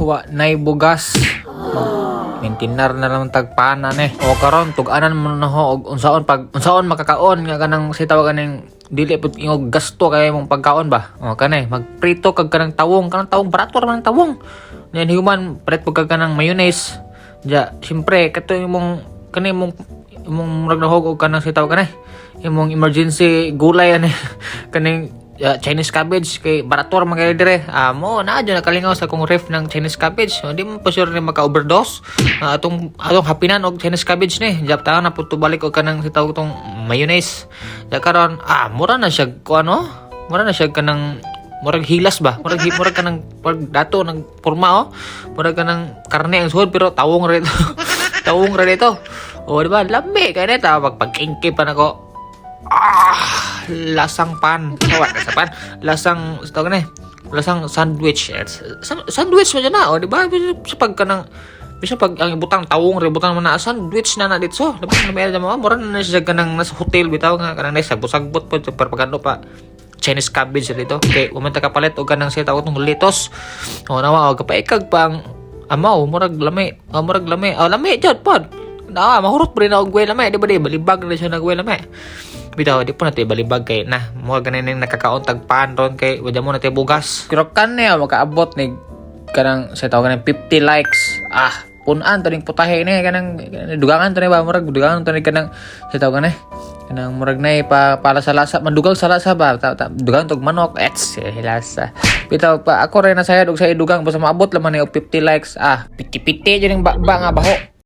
Wa nay bugas. Mintinar na lang tagpanan O karon tug-anan mo na ho og unsaon makakaon nga kanang sitaw kaning dili pud ingog gasto kay mong pagkaon ba. O kanay magprito kag kanang tawong barato ra man tawong. Nen human palit pud kag kanang mayonnaise. Ja, siyempre kato imong kanay imong murag nahog og kanang sitaw kanay. Imong emergency gulay kaning Chinese cabbage kay barato ra man kay dire. Mo na adyo nakalingaw sa kong ref ng Chinese cabbage. Di mo pa sure ni maka-overdose. Atong hapinan og Chinese cabbage ni. Jap ta na puto balik og kanang sitaw tong mayonnaise. Da karon mura na siya ko ano? Mura na siya kanang murag hilas ba? Murag kanang dato ng porma Murag kanang karne ang suhod pero tawong ra dito. Tawong ra dito. Di ba? Lambi kay neta pagkingkip pa nako. Lasang pan. Lasang pan. Lasang sandwich. Sandwich mo dyan na. Di ba? Bisa pag ang butang tawong butang man na sandwich na dito. Dapat na mayroon dyan mo. Mura na siya kanang nasa hotel bitaw nga. Kanang nasagbot-sagbot po. Perpagano pa. Chinese cabbage dito. Okay, umenta ka palit o kanang siya tawag itong litos. Nawa. Kapaikag pang amaw. Murag lami. Lami dyan po. Mahurot pa rin ako gawin lamay. Di ba balibag na siya nagawin lamay. Bitaw, di po natin balibag kay na. Mga ganin yung nakakaon tagpan ron kay wadya mo natin bugas. Pero kan niya, makaabot ni kanang sa tawag kanang 50 likes. Punan to ning putahe ni kanang dugangan to ni ba murag dugangan to ni kanang sa tawag kanang murag nay para sa lasa mandugang sa lasa ba dugangan tog manok hilasa. Bitaw pa ako rin nasayad og sa idugang basta maabot laman ni og 50 likes. Piti-piti jud ning ba nga baho.